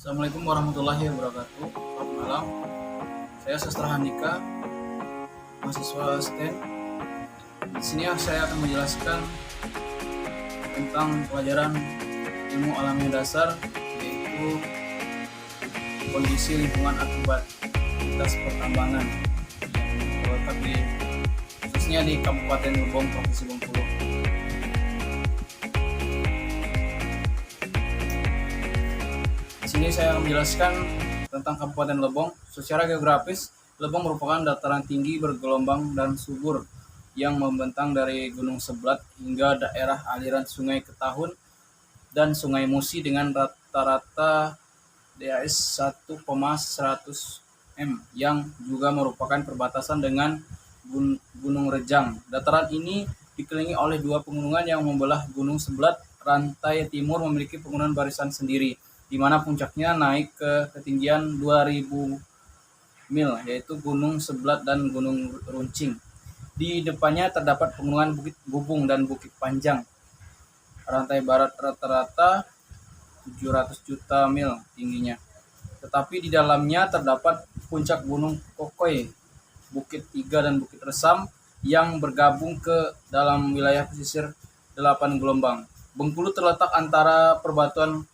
Assalamualaikum warahmatullahi wabarakatuh. Selamat malam. Saya Sastra Handika, mahasiswa STEM. Di sini saya akan menjelaskan tentang pelajaran ilmu alami dasar, yaitu kondisi lingkungan akibat aktivitas pertambangan yang terletak khususnya di Kabupaten Lebong, Provinsi Bengkulu. Di sini saya akan menjelaskan tentang Kabupaten Lebong. Secara geografis, Lebong merupakan dataran tinggi bergelombang dan subur yang membentang dari Gunung Seblat hingga daerah aliran Sungai Ketahun dan Sungai Musi dengan rata-rata DAS 1,100 m yang juga merupakan perbatasan dengan Gunung Rejang. Dataran ini dikelilingi oleh dua pegunungan yang membelah Gunung Seblat. Rantai timur memiliki pegunungan barisan sendiri, di mana puncaknya naik ke ketinggian 2000 mil, yaitu Gunung Seblat dan Gunung Runcing. Di depannya terdapat pegunungan Bukit Gubung dan Bukit Panjang. Rantai barat rata-rata 700 juta mil tingginya. Tetapi di dalamnya terdapat puncak Gunung Kokoy, Bukit Tiga dan Bukit Resam yang bergabung ke dalam wilayah pesisir 8 gelombang. Bengkulu terletak antara perbatuan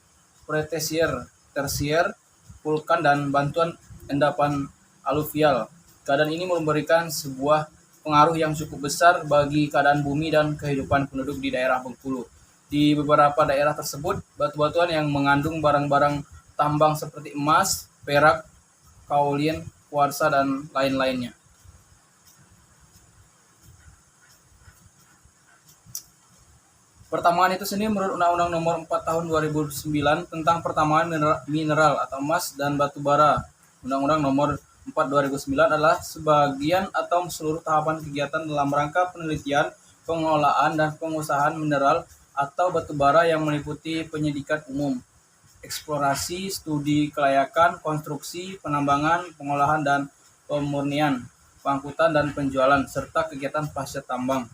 Pretesier, Tersier, vulkan dan bantuan endapan aluvial. Keadaan ini memberikan sebuah pengaruh yang cukup besar bagi keadaan bumi dan kehidupan penduduk di daerah Bengkulu. Di beberapa daerah tersebut, batu-batuan yang mengandung barang-barang tambang seperti emas, perak, kaolin, kuarsa, dan lain-lainnya. Pertambangan itu sendiri menurut Undang-Undang Nomor 4 Tahun 2009 tentang pertambangan mineral atau emas dan batu bara. Undang-Undang Nomor 4 2009 adalah sebagian atau seluruh tahapan kegiatan dalam rangka penelitian, pengelolaan, dan pengusahaan mineral atau batu bara yang meliputi penyidikan umum, eksplorasi, studi kelayakan, konstruksi, penambangan, pengolahan dan pemurnian, pengangkutan dan penjualan, serta kegiatan pasca tambang.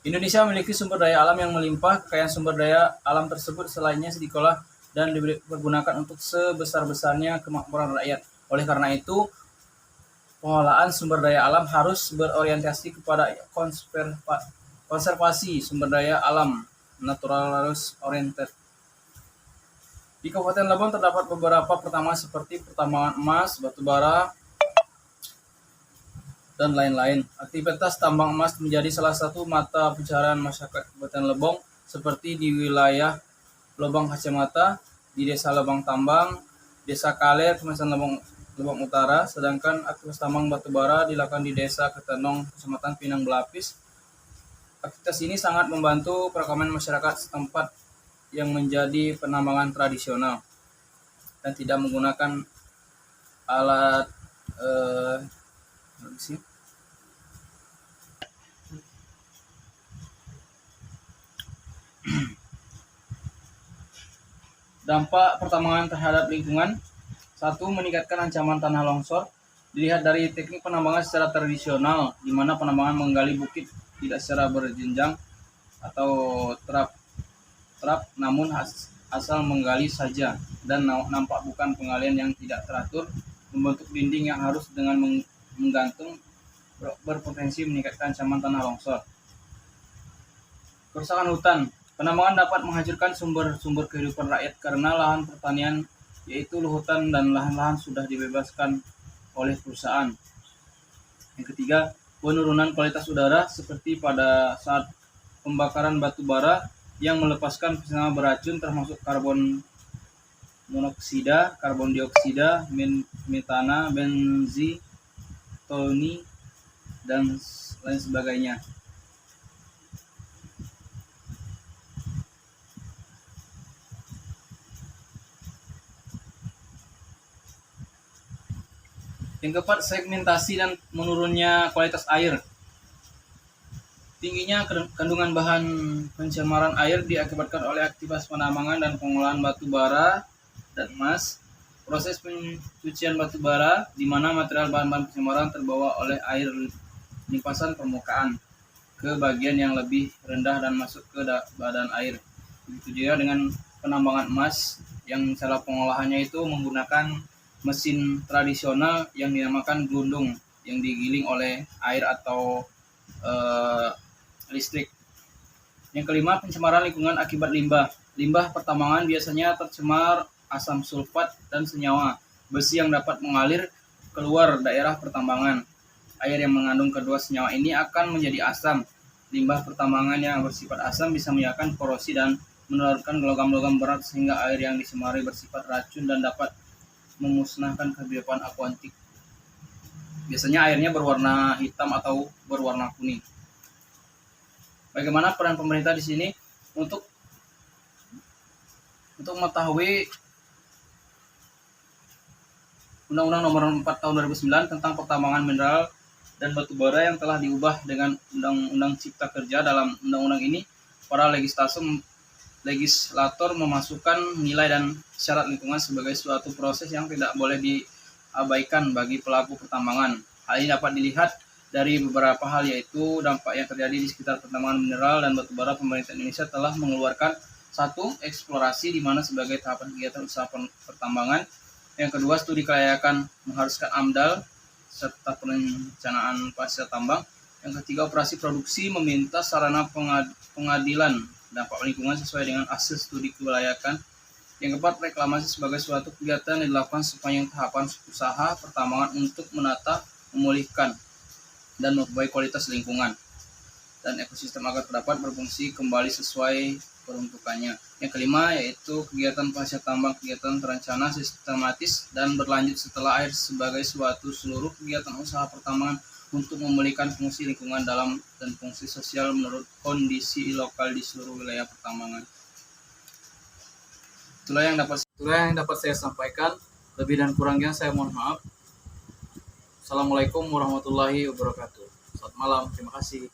Indonesia memiliki sumber daya alam yang melimpah. Kekayaan sumber daya alam tersebut selainnya dikelola dan dipergunakan untuk sebesar-besarnya kemakmuran rakyat. Oleh karena itu, pengelolaan sumber daya alam harus berorientasi kepada konservasi sumber daya alam, naturalist oriented. Di Kabupaten Lebong terdapat beberapa pertambangan seperti pertambangan emas, batu bara, dan lain-lain. Aktivitas tambang emas menjadi salah satu mata pencaharian masyarakat Kabupaten Lebong, seperti di wilayah Lebong Kacamata, di Desa Lebong Tambang, Desa Kaler, Kecamatan Lebong Utara, sedangkan aktivitas tambang batu bara dilakukan di Desa Ketenong, Kecamatan Pinang Belapis. Aktivitas ini sangat membantu perekonomian masyarakat setempat yang menjadi penambangan tradisional dan tidak menggunakan alat Dampak pertambangan terhadap lingkungan. 1. Meningkatkan ancaman tanah longsor. Dilihat dari teknik penambangan secara tradisional, di mana penambangan menggali bukit tidak secara berjenjang atau trap, namun asal menggali saja, dan nampak bukan penggalian yang tidak teratur, membentuk dinding yang harus dengan menggantung, berpotensi meningkatkan ancaman tanah longsor. Kerusakan hutan. Penambangan dapat menghancurkan sumber-sumber kehidupan rakyat karena lahan pertanian, yaitu hutan dan lahan-lahan sudah dibebaskan oleh perusahaan. Yang ketiga, penurunan kualitas udara seperti pada saat pembakaran batu bara yang melepaskan penyakit beracun termasuk karbon monoksida, karbon dioksida, metana, benzitoni, dan lain sebagainya. Yang keempat, segmentasi dan menurunnya kualitas air. Tingginya kandungan bahan pencemaran air diakibatkan oleh aktivitas penambangan dan pengolahan batu bara dan emas. Proses pencucian batu bara, di mana material bahan-bahan pencemaran terbawa oleh air limpasan permukaan ke bagian yang lebih rendah dan masuk ke badan air. Begitu juga dengan penambangan emas yang cara pengolahannya itu menggunakan mesin tradisional yang dinamakan gelundung yang digiling oleh air atau listrik. Yang kelima, pencemaran lingkungan akibat limbah. Limbah pertambangan biasanya tercemar asam sulfat dan senyawa besi yang dapat mengalir keluar daerah pertambangan. Air yang mengandung kedua senyawa ini akan menjadi asam. Limbah pertambangan yang bersifat asam bisa menyebabkan korosi dan menurunkan logam-logam berat sehingga air yang dicemari bersifat racun dan dapat memusnahkan kehidupan akuatik. Biasanya airnya berwarna hitam atau berwarna kuning. Bagaimana peran pemerintah di sini untuk mengetahui Undang-Undang Nomor 4 Tahun 2009 tentang pertambangan mineral dan batu bara yang telah diubah dengan Undang-Undang Cipta Kerja. Dalam undang-undang ini, para legislator memasukkan nilai dan syarat lingkungan sebagai suatu proses yang tidak boleh diabaikan bagi pelaku pertambangan. Hal ini dapat dilihat dari beberapa hal, yaitu dampak yang terjadi di sekitar pertambangan mineral dan batu bara. Pemerintah Indonesia telah mengeluarkan 1. Eksplorasi, di mana sebagai tahapan kegiatan usaha pertambangan. Yang kedua, studi kelayakan mengharuskan AMDAL serta perencanaan pasca tambang. Yang ketiga, operasi produksi meminta sarana pengadilan dampak lingkungan sesuai dengan hasil studi kelayakan. Yang keempat, reklamasi sebagai suatu kegiatan yang dilakukan sepanjang tahapan usaha pertambangan untuk menata, memulihkan, dan memperbaiki kualitas lingkungan dan ekosistem agar dapat berfungsi kembali sesuai peruntukannya. Yang kelima, yaitu kegiatan pasca tambang, kegiatan terencana, sistematis, dan berlanjut setelah air sebagai suatu seluruh kegiatan usaha pertambangan untuk memulihkan fungsi lingkungan dalam dan fungsi sosial menurut kondisi lokal di seluruh wilayah pertambangan. Itulah yang dapat saya sampaikan. Lebih dan kurangnya saya mohon maaf. Assalamualaikum warahmatullahi wabarakatuh. Selamat malam. Terima kasih.